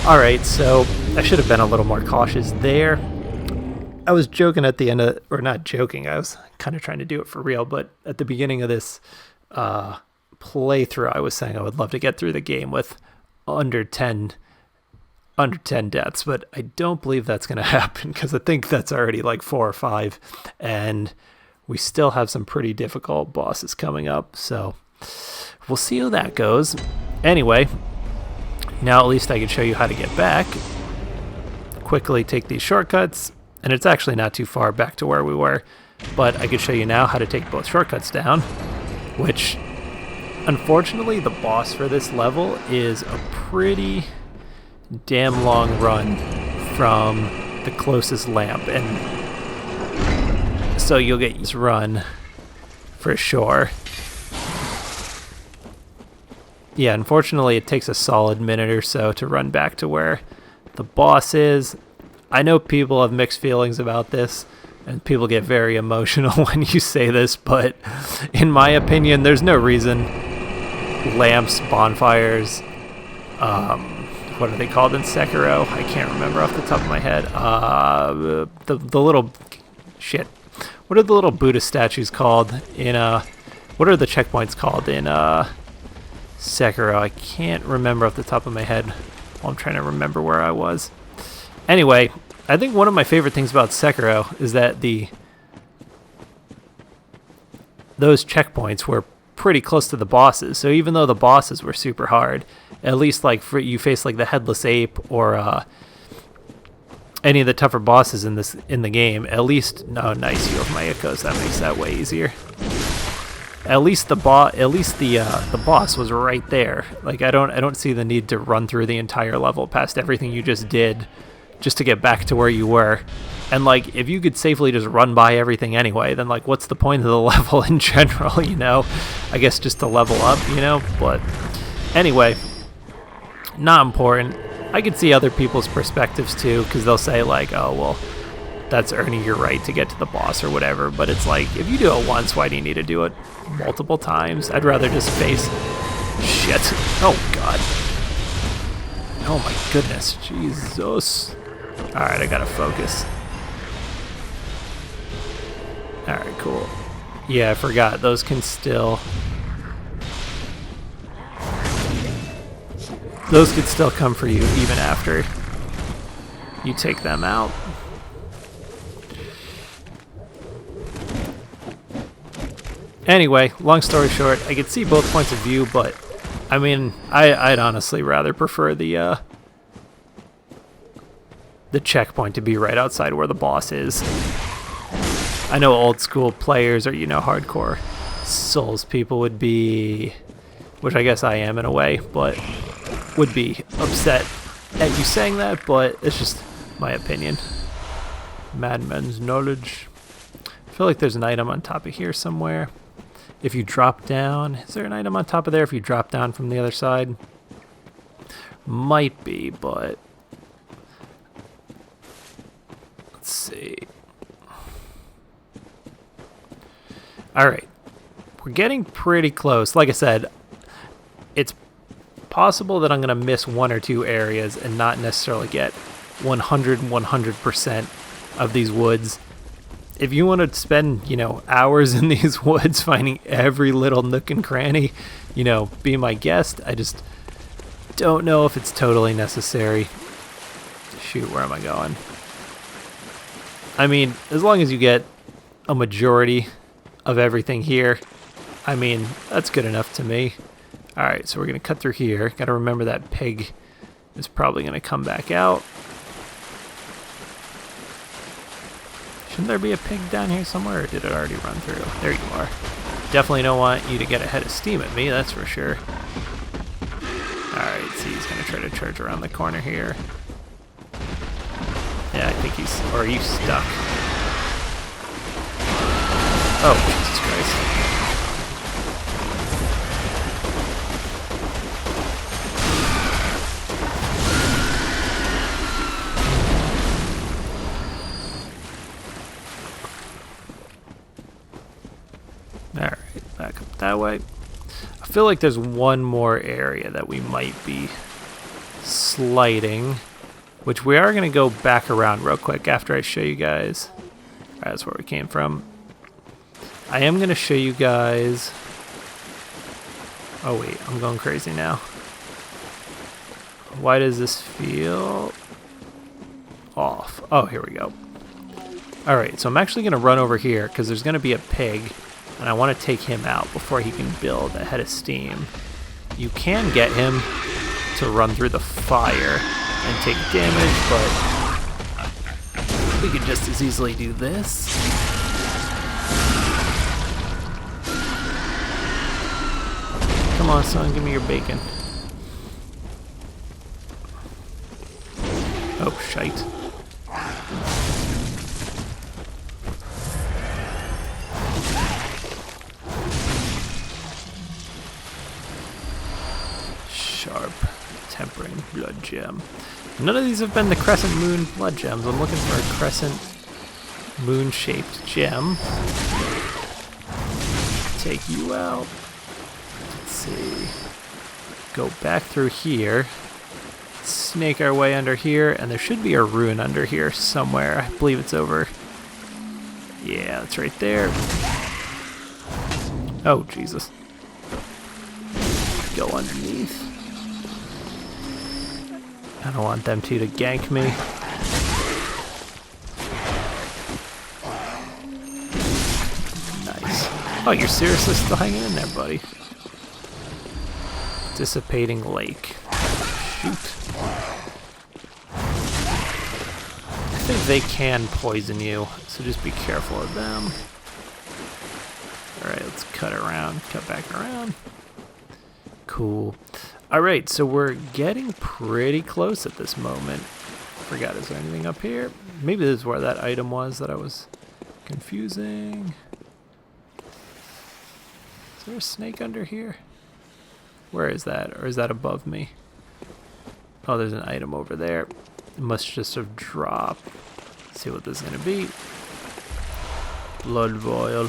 Alright, so I should have been a little more cautious there. I was joking at the end of, or not joking, I was kind of trying to do it for real, but at the beginning of this playthrough, I was saying I would love to get through the game with under 10 deaths, but I don't believe that's going to happen, because I think that's already like 4 or 5, and we still have some pretty difficult bosses coming up, so we'll see how that goes. Anyway, now at least I can show you how to get back. Quickly take these shortcuts, and it's actually not too far back to where we were, but I can show you now how to take both shortcuts down, which unfortunately the boss for this level is a pretty damn long run from the closest lamp, and so you'll get this run for sure. Yeah, unfortunately it takes a solid minute or so to run back to where the boss is. I know people have mixed feelings about this, and people get very emotional when you say this, but in my opinion, there's no reason lamps, bonfires, what are they called in Sekiro? I can't remember off the top of my head. The little shit. What are the little Buddha statues called in what are the checkpoints called in Sekiro? I can't remember off the top of my head while I'm trying to remember where I was. Anyway, I think one of my favorite things about Sekiro is that those checkpoints were pretty close to the bosses. So even though the bosses were super hard, at least like you face like the headless ape or any of the tougher bosses in the game, at least nice, heal my echoes. That makes that way easier. At least the boss was right there. Like I don't see the need to run through the entire level past everything you just did just to get back to where you were. And like if you could safely just run by everything anyway, then like what's the point of the level in general, you know? I guess just to level up, you know? But anyway, not important. I could see other people's perspectives too, because they'll say like, oh well, that's earning your right to get to the boss or whatever. But it's like, if you do it once, why do you need to do it multiple times? I'd rather just face shit. Oh god. Oh my goodness. Jesus. Alright, I gotta focus. Alright, cool. Yeah, I forgot. Those can still... Those could still come for you even after you take them out. Anyway, long story short, I could see both points of view, but I mean, I'd honestly rather prefer the checkpoint to be right outside where the boss is. I know old school players or, you know, hardcore Souls people would be, which I guess I am in a way, but would be upset at you saying that, but it's just my opinion. Madman's knowledge. I feel like there's an item on top of here somewhere. If you drop down, is there an item on top of there if you drop down from the other side? Might be, but let's see. Alright, we're getting pretty close. Like I said, it's possible that I'm going to miss one or two areas and not necessarily get 100% of these woods. If you want to spend, hours in these woods finding every little nook and cranny, be my guest. I just don't know if it's totally necessary. Shoot, where am I going? I mean, as long as you get a majority of everything here, I mean, that's good enough to me. Alright, so we're going to cut through here. Got to remember that pig is probably going to come back out. Shouldn't there be a pig down here somewhere, or did it already run through? There you are. Definitely don't want you to get a head of steam at me, that's for sure. Alright, see, he's going to try to charge around the corner here. Yeah, I think he's... or are you stuck? Oh, Jesus Christ. Alright, back up that way. I feel like there's one more area that we might be slighting, which we are going to go back around real quick after I show you guys. Alright, that's where we came from. I am going to show you guys... oh wait, I'm going crazy now. Why does this feel off? Oh, here we go. Alright, so I'm actually going to run over here because there's going to be a pig, and I want to take him out before he can build a head of steam. You can get him to run through the fire and take damage, but we could just as easily do this. Come on, son, give me your bacon. Oh, shite. Sharp, tempering, blood gem. None of these have been the crescent moon blood gems. I'm looking for a crescent moon-shaped gem. Take you out. Let's see. Go back through here. Snake our way under here, and there should be a rune under here somewhere. I believe it's over. Yeah, it's right there. Oh, Jesus. Go underneath. I don't want them two to gank me. Nice. Oh, you're seriously still hanging in there, buddy. Dissipating lake. Shoot. I think they can poison you, so just be careful of them. Alright, let's cut around, cut back around. Cool. Alright, so we're getting pretty close at this moment. Forgot, is there anything up here? Maybe this is where that item was that I was confusing. Is there a snake under here? Where is that? Or is that above me? Oh, there's an item over there. It must just have dropped. Let's see what this is going to be. Blood boil.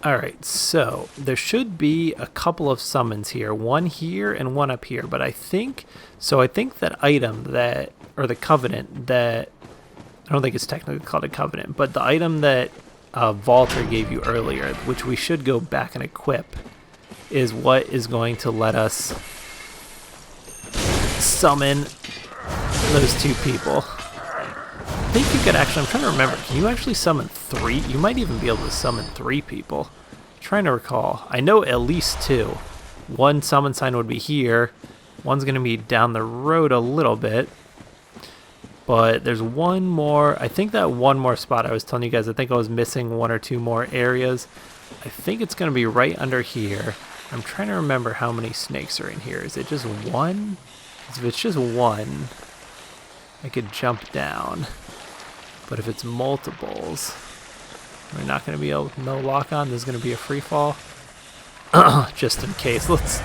Alright, so there should be a couple of summons here. One here and one up here. But I think that item that, or the covenant that, I don't think it's technically called a covenant, but the item that Walter gave you earlier, which we should go back and equip, is what is going to let us summon those two people. I think you could actually, I'm trying to remember, can you actually summon 3? You might even be able to summon 3 people. I'm trying to recall. I know at least 2. One summon sign would be here. One's going to be down the road a little bit. But there's one more. I think that one more spot I was telling you guys, I think I was missing 1 or 2 more areas. I think it's going to be right under here. I'm trying to remember how many snakes are in here. Is it just one? 'Cause if it's just one, I could jump down. But if it's multiples, we're not going to be able to no lock on. There's going to be a free fall. Just in case. Let's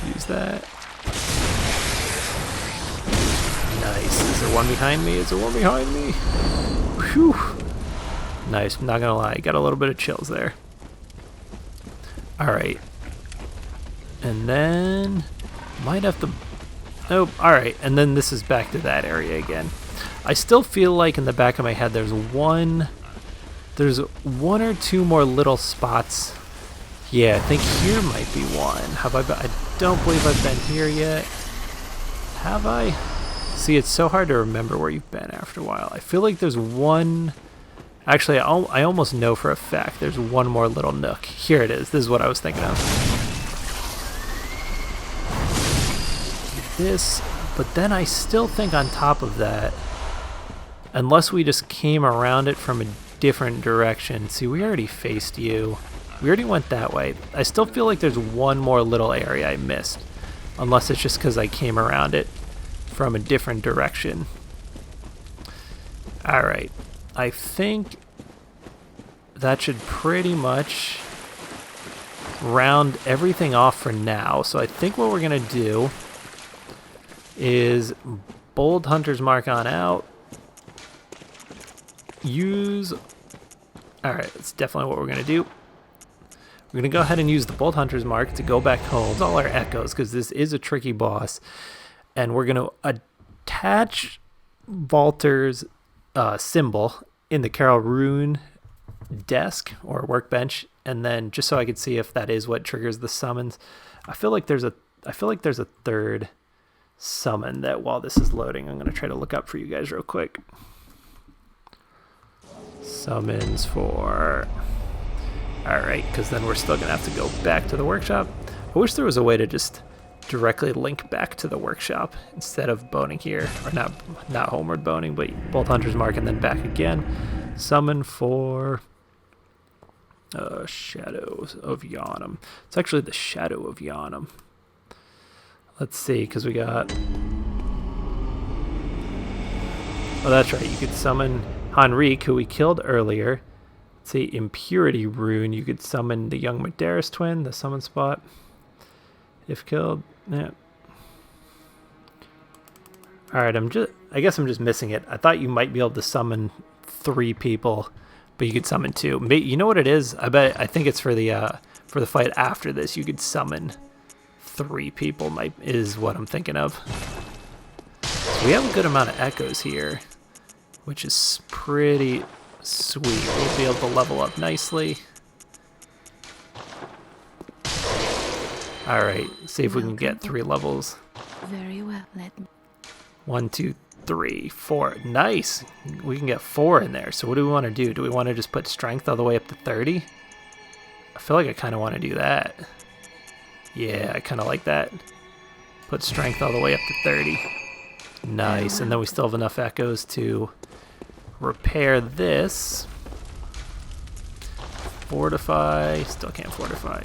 use that. Nice. Is there one behind me? Is there one behind me? Whew. Nice. I'm not going to lie. Got a little bit of chills there. Alright. And then might have to... Nope. Alright. And then this is back to that area again. I still feel like in the back of my head there's one or two more little spots. Yeah, I think here might be one. Have I been, I don't believe I've been here yet. Have I? See, it's so hard to remember where you've been after a while. I feel like there's one... Actually, I almost know for a fact there's one more little nook. Here it is. This is what I was thinking of. This, but then I still think on top of that, unless we just came around it from a different direction. See, we already faced you. We already went that way. I still feel like there's one more little area I missed. Unless it's just because I came around it from a different direction. Alright. I think that should pretty much round everything off for now. So I think what we're going to do is bold Hunter's Mark on out. Use... Alright, that's definitely what we're going to do. We're going to go ahead and use the Bold Hunter's Mark to go back home. All our echoes, because this is a tricky boss. And we're going to attach Valter's symbol in the Carol Rune desk or workbench. And then just so I can see if that is what triggers the summons. I feel like there's a third summon that while this is loading, I'm going to try to look up for you guys real quick. Summons for... Alright, because then we're still going to have to go back to the workshop. I wish there was a way to just directly link back to the workshop instead of boning here. Or not homeward boning, but Bolt Hunter's Mark and then back again. Summon for... Shadows of Yharnam. It's actually the Shadow of Yharnam. Let's see, because we got... Oh, that's right. You could summon Henrique, who we killed earlier. Let's see, Impurity Rune. You could summon the young Medeiros twin, the summon spot. If killed, yeah. Alright, I guess I'm just missing it. I thought you might be able to summon 3 people, but you could summon 2. You know what it is? I think it's for the fight after this. You could summon 3 people, is what I'm thinking of. So we have a good amount of echoes here, which is pretty sweet. We'll be able to level up nicely. Alright, see if we can get 3 levels. Very well, let me. 1, 2, 3, 4. Nice! We can get 4 in there. So what do we want to do? Do we want to just put strength all the way up to 30? I feel like I kind of want to do that. Yeah, I kind of like that. Put strength all the way up to 30. Nice, and then we still have enough echoes to repair this. Fortify. Still can't fortify.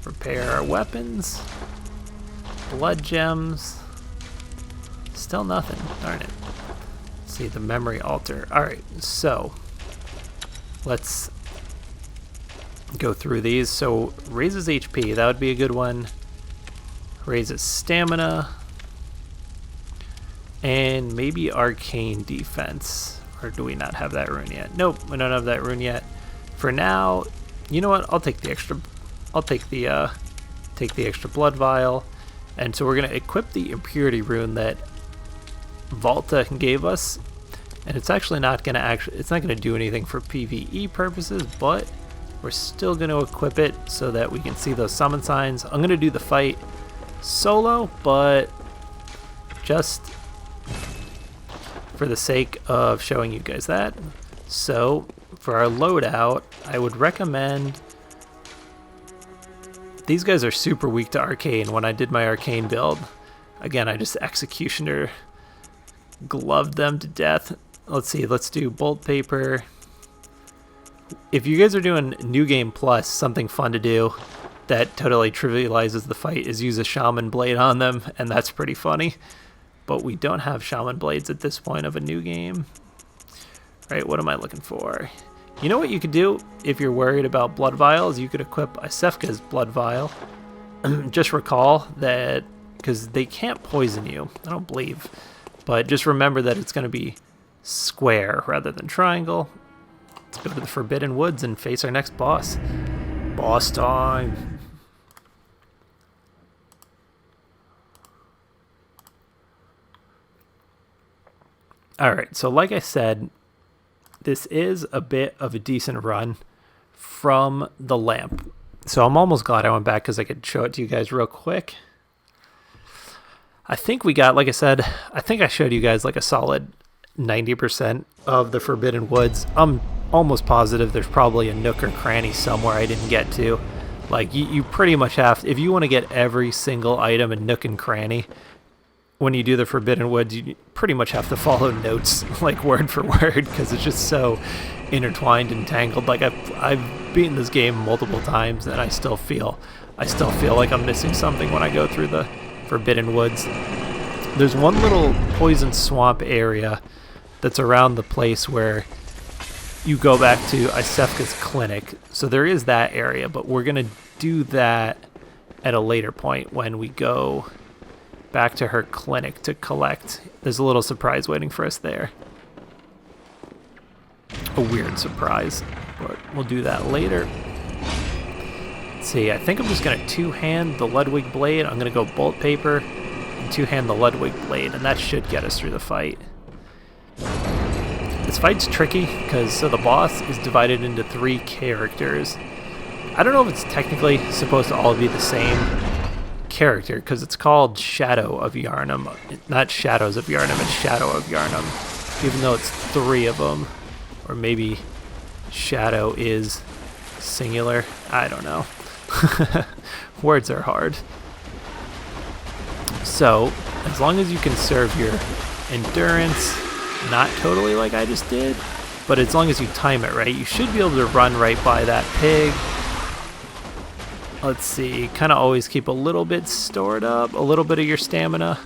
Repair our weapons. Blood gems. Still nothing. Darn it. Let's see, the memory altar. Alright, so let's go through these. So raises HP. That would be a good one. Raises stamina. And maybe arcane defense. Or do we not have that rune yet? Nope, we don't have that rune yet. For now, you know what? I'll take the extra. I'll take the extra blood vial, and so we're gonna equip the Impurity Rune that Volta gave us. And it's actually not gonna it's not gonna do anything for PvE purposes, but we're still gonna equip it so that we can see those summon signs. I'm gonna do the fight solo, but just for the sake of showing you guys that. So for our loadout, I would recommend... These guys are super weak to arcane. When I did my arcane build, again, I just executioner gloved them to death. Let's see, let's do bolt paper, if you guys are doing New Game Plus, something fun to do that totally trivializes the fight is use a Shaman Blade on them, and that's pretty funny. But we don't have Shaman Blades at this point of a new game. Right, what am I looking for? You know what you could do if you're worried about blood vials? You could equip Isefka's blood vial. Just recall that, because they can't poison you, I don't believe. But just remember that it's going to be square rather than triangle. Let's go to the Forbidden Woods and face our next boss. Boss time! Alright, so like I said, this is a bit of a decent run from the lamp. So I'm almost glad I went back because I could show it to you guys real quick. I think we got, like I said, I think I showed you guys like a solid 90% of the Forbidden Woods. I'm almost positive there's probably a nook or cranny somewhere I didn't get to. Like, you pretty much have, if you want to get every single item in nook and cranny, when you do the Forbidden Woods, you pretty much have to follow notes, like word for word, because it's just so intertwined and tangled. Like, I've beaten this game multiple times, and I still feel like I'm missing something when I go through the Forbidden Woods. There's one little poison swamp area that's around the place where you go back to Isefka's clinic. So there is that area, but we're going to do that at a later point when we go back to her clinic to collect. There's a little surprise waiting for us there. A weird surprise, but we'll do that later. Let's see, I think I'm just going to two-hand the Ludwig blade. I'm going to go bolt paper and two-hand the Ludwig blade, and that should get us through the fight. This fight's tricky because so the boss is divided into 3 characters. I don't know if it's technically supposed to all be the same character because it's called Shadow of Yharnam. Not Shadows of Yharnam, it's Shadow of Yharnam. Even though it's 3 of them. Or maybe Shadow is singular. I don't know. Words are hard. So, as long as you can serve your endurance, not totally like I just did, but as long as you time it right, you should be able to run right by that pig. Let's see, kind of always keep a little bit stored up, a little bit of your stamina.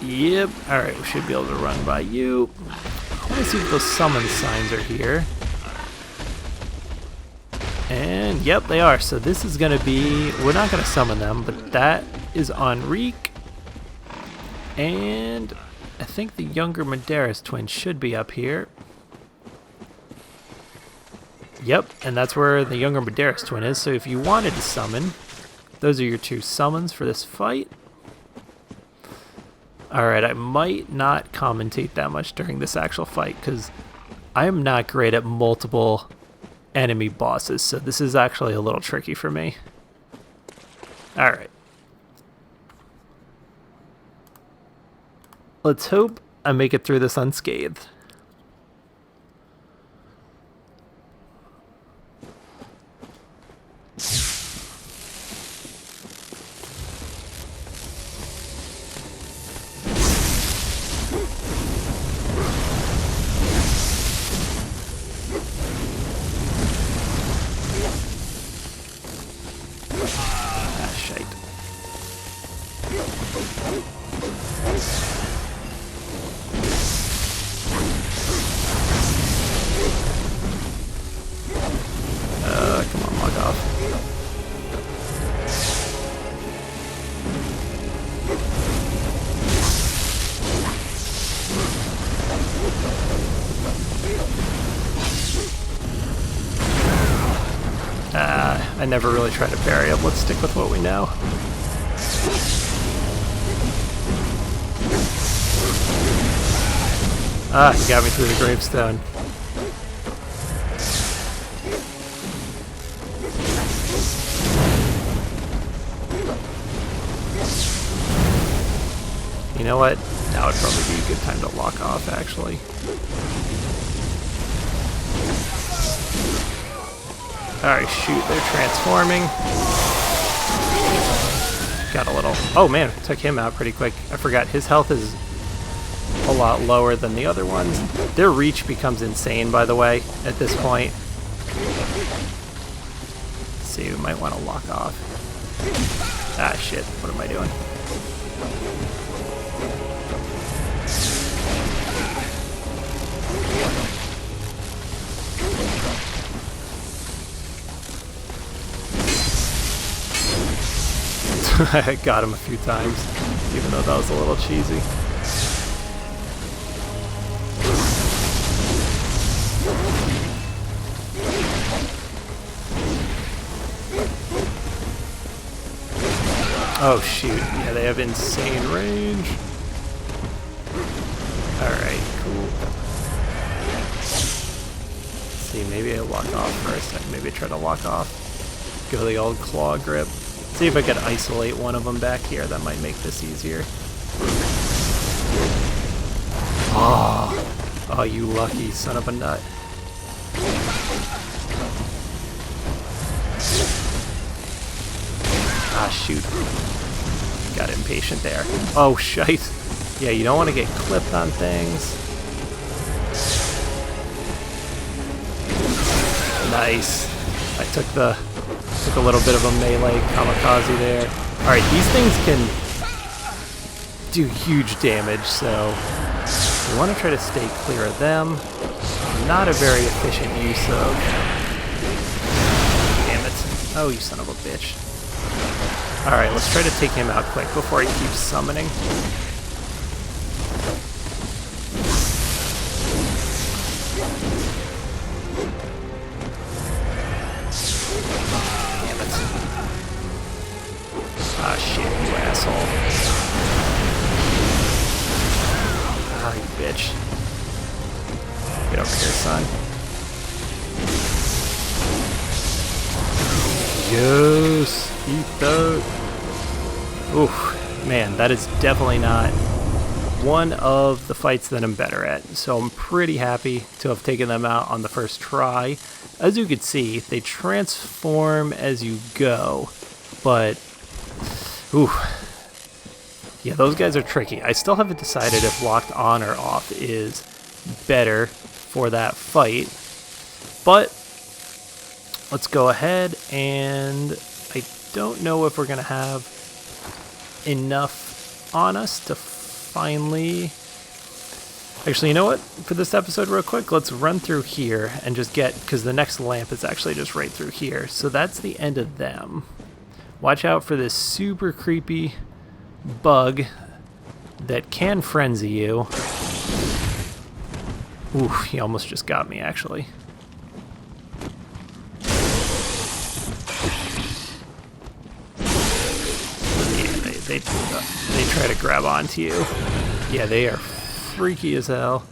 Yep, alright, we should be able to run by you. I want to see if those summon signs are here. And yep, they are. So this is going to be, we're not going to summon them, but that is Enrique. And I think the younger Medeiros twin should be up here. Yep, and that's where the younger Medeiros twin is. So if you wanted to summon, those are your 2 summons for this fight. Alright, I might not commentate that much during this actual fight because I am not great at multiple enemy bosses, so this is actually a little tricky for me. Alright. Let's hope I make it through this unscathed. Come on, log off. I never really try to parry him. Let's stick with what we know. Ah, he got me through the gravestone. You know what? Now would probably be a good time to lock off, actually. Alright, shoot, they're transforming. Got a little... Oh man, took him out pretty quick. I forgot, his health is a lot lower than the other ones. Their reach becomes insane, by the way, at this point. Let's see, we might want to lock off. Ah, shit. What am I doing? I got him a few times, even though that was a little cheesy. Oh shoot, yeah, they have insane range. Alright, cool. Let's see, maybe I lock off first. Maybe I try to lock off. Go the old claw grip. See if I could isolate one of them back here. That might make this easier. Oh, you lucky son of a nut. Ah, shoot. Got impatient there. Oh, shite. Yeah, you don't want to get clipped on things. Nice. I took a little bit of a melee kamikaze there. Alright, these things can do huge damage, so we want to try to stay clear of them. Not a very efficient use of... Damn it. Oh, you son of a bitch. Alright, let's try to take him out quick before he keeps summoning. Ah, shit, you asshole. Ah, you bitch. Get over here, son. Yes! Eat that! Oof. Man, that is definitely not one of the fights that I'm better at. So I'm pretty happy to have taken them out on the first try. As you can see, they transform as you go. But... ooh. Yeah, those guys are tricky. I still haven't decided if locked on or off is better for that fight. But let's go ahead, and I don't know if we're going to have enough on us to finally... Actually, you know what? For this episode real quick, let's run through here and just get... because the next lamp is actually just right through here. So that's the end of them. Watch out for this super creepy bug that can frenzy you. Ooh, he almost just got me, actually. Yeah, they try to grab onto you. Yeah, they are freaky as hell.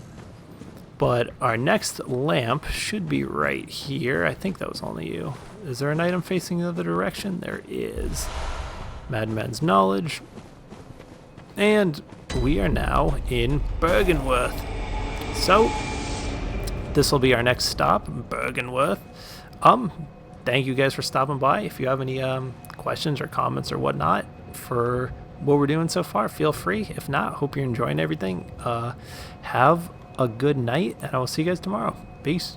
But our next lamp should be right here. I think that was only you. Is there an item facing the other direction? There is. Madman's Knowledge. And we are now in Bergenworth. So, this will be our next stop, Bergenworth. Thank you guys for stopping by. If you have any questions or comments or whatnot for what we're doing so far, feel free. If not, hope you're enjoying everything. Have a good night, and I will see you guys tomorrow. Peace.